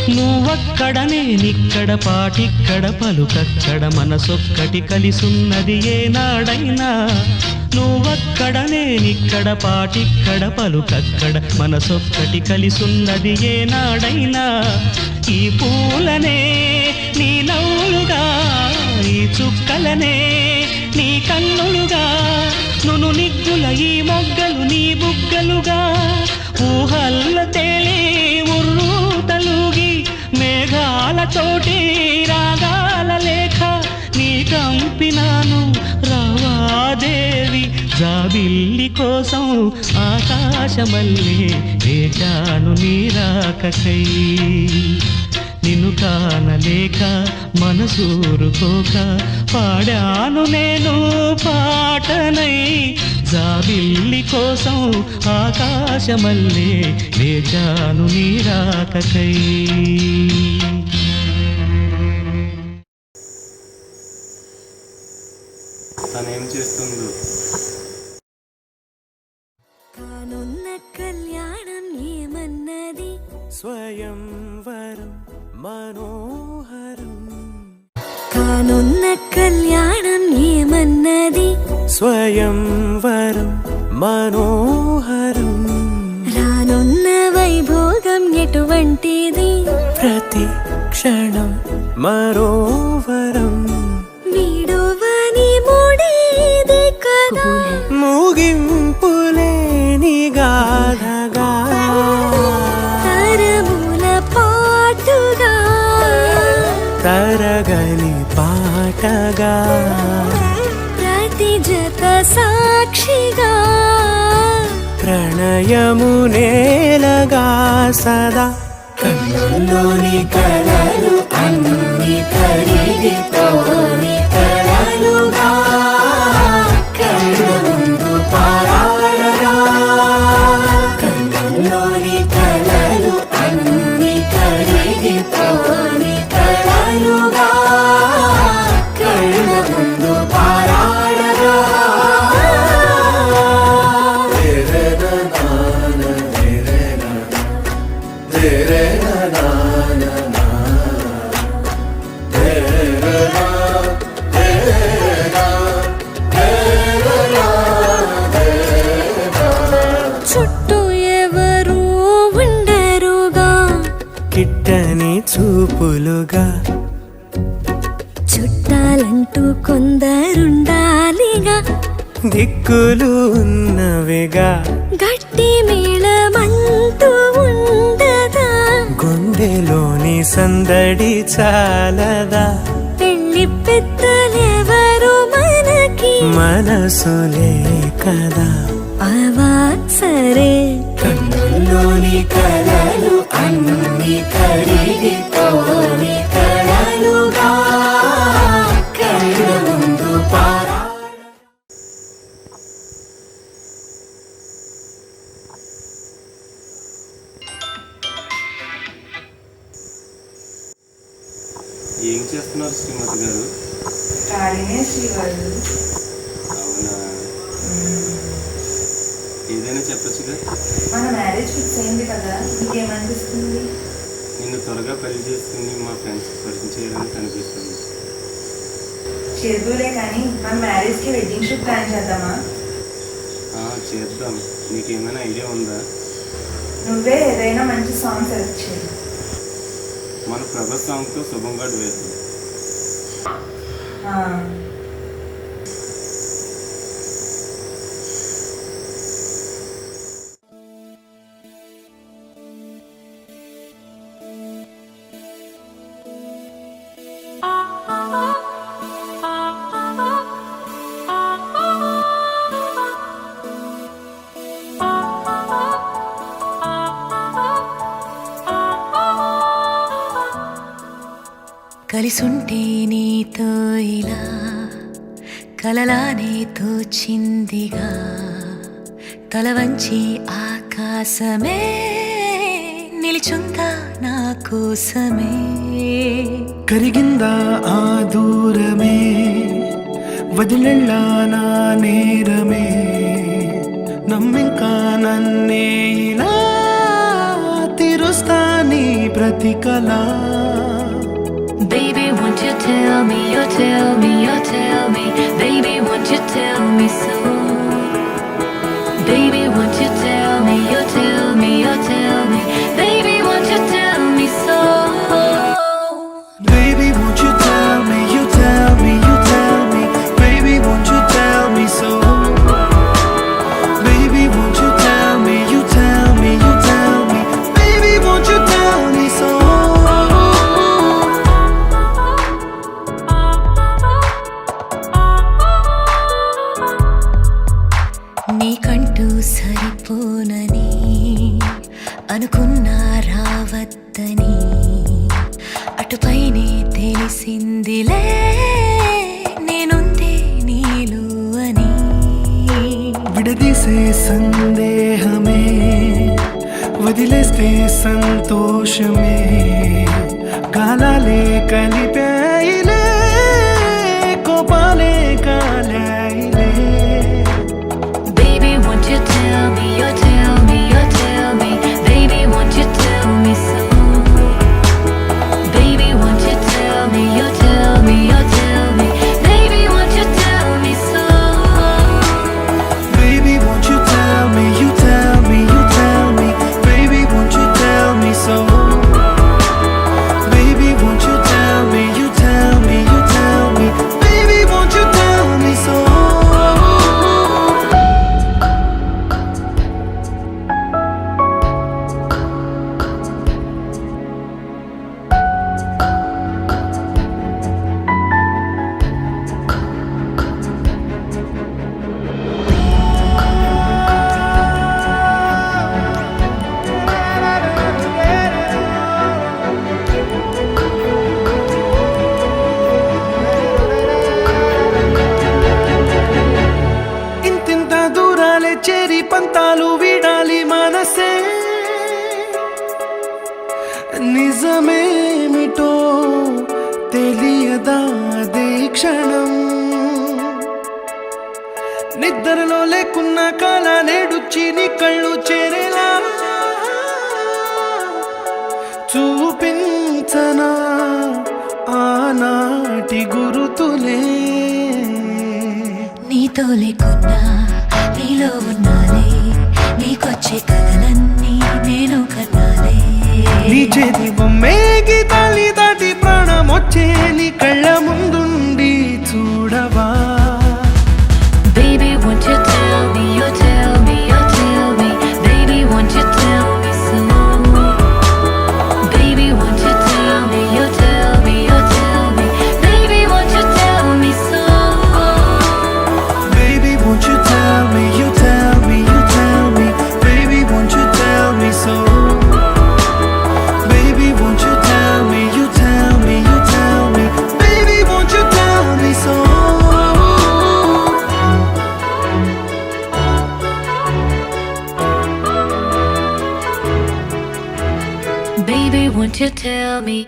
నువ్వక్కడ నేనిక్కడ పాటిక్కడ పలుకక్కడ మనసొక్కటి కలిసున్నది ఏనాడైనా నువ్వక్కడ నేనిక్కడ పాటిక్కడ పలుకక్కడ మనసొక్కటి కలిసున్నది ఏనాడైనా ఈ పూలనే నీ నవ్వులుగా ఈ చుక్కలనే నీ కన్నులుగా నును నిగ్గుల ఈ మొగ్గలు నీ బుగ్గలుగా ఊహల్ల తేలే ఉర్రు తలుగి మేఘాలతోటి రాగాల లేఖ నీ కంపినాను రావాదేవి జాబిల్లి కోసం ఆకాశమల్లే వేచాను నీ రాకకై నిన్ను కానలేక మనసూరుకోక పాడాను నేను పాటనై జాబిల్లి కోసం ఆకాశమల్లే వేచాను నీ రాకకై. తనేం చేస్తుందో కానున్న కళ్యాణం ఏమన్నది స్వయంవరం మనోహరం కానున్న కళ్యాణం ఏమన్నది స్వయంవరం మనోహరం రానున్న వైభోగం ఎటువంటిది ప్రతి క్షణం మరోవరం వీడువని ముడిది కదా ముగింపులేని గాథగా తరముల పాటుగా తరగని పాటగా ప్రతి జత సాక్షిగా ప్రణయము నేలగా సదా కన్నుల్లోని కలలు అన్ని కరిగిపోని కలలుగా కళ్ళ ముందు పారాడగా కన్నుల్లోని కలలు అన్ని కరిగిపోని కలలుగా కళ్ళ ముందు పారాడగా చుట్టూ ఎవరు ఉండరుగా కిట్టని చూపులుగా చుట్టాలంటూ కొందరుండాలిగా దిక్కులు ఉన్నవిగా గట్టి మేళమంటూ ఉండదా గుండెలోని సందడి చాలదా పెళ్లి పెద్దలెవరు మనకి మనసులే కదా అవా సరే కన్నుల్లోని కలలు అన్ని కరిగిపోని కలలుగా కళ్ళ ముందు పారా ఏం చేస్తున్నారు శ్రీమతి గారు? ఖాళీనే శ్రీవారు. అవునా, ఏదైనా చెప్పచ్చుగా. మన మ్యారేజ్ ఫిక్స్ అయింది కదా, నీకేమనిపిస్తుంది? నిన్ను త్వరగా పెళ్లి చేసుకుని మా ఫ్రెండ్స్ పరిచయం చేయాలని కనిపిస్తుంది. చేద్దులే కానీ మన మ్యారేజ్కి వెడ్డింగ్ షూట్ ప్లాన్ చేద్దామా? చేద్దాం. నీకేమైనా ఐడియా ఉందా? నువ్వే ఏదైనా మంచి సాంగ్ సెలెక్ట్ చేయి. మన ప్రభాస్ సాంగ్తో శుభంగా వేద్దాం. కలిసుంటే నీతో ఇలా కలలానే తోచిందిగా తల వంచి ఆకాశమే నిలిచుందా నా కోసమే కరిగిందా ఆ దూరమే వదిలెళ్ళా నా నేరమే నమ్మింకా నన్నే ఇలా తీరుస్తా నీ ప్రతి ప్రతి కళ Baby, won't you tell me, you tell me, you tell me. Baby, won't you tell me so? Baby, won't you tell me, you tell me, you tell me. Baby, won't you tell me so? Baby, won't you tell me, you tell me, you tell me. Baby, won't you tell me so? Baby, won't you tell me, you tell me, you tell me. Baby, won't you tell me so? నీకంటూ సరిపోనని అనుకున్నా రావద్దని అటుపైనే తెలిసిందిలే నేనుందే నీలు అని విడదీసే సందేహమే వదిలేస్తే సంతోషమే కాలాలే కలిపాయిలే కోపాలే కాలాయిలే Baby, won't you tell me, you tell me, you tell me. Baby, won't you tell me so? Baby, won't you tell me, you tell me, you tell me. Baby, won't you tell me so? Baby, won't you tell me, you tell me, you tell me. Baby, won't you tell me so? Baby, won't you tell me, you tell me, you tell me. Baby, won't you tell me so? ఇంతింత దూరాలే చేరి పంతాలు వీడాలి మనసే నిజమేమిటో తెలియదా అదే క్షణం నిద్రలో లేకున్న కాల నేడుచ్చి నీ కళ్ళు చేరేలా చూపించనా ఆనాటి గురుతులే నీతో లేకున్నా నీలో ఉన్నాలే నీకొచ్చే కథలన్నీ నేను కన్నాలే నీ చేతి బొమ్మే గీతాలి దాటి ప్రాణం వచ్చే నీ కళ్ళ ముందుండి చూడవా Baby, won't you tell me, you tell me, you tell me. Baby, won't you tell me so? Baby, won't you tell me, you tell me, you tell me. Baby, won't you tell me so? Baby, won't you tell me, you tell me, you tell me. Baby, won't you tell me so? Baby, won't you tell me, you tell me, you tell me. Baby, won't you tell me so? Baby, won't you tell me?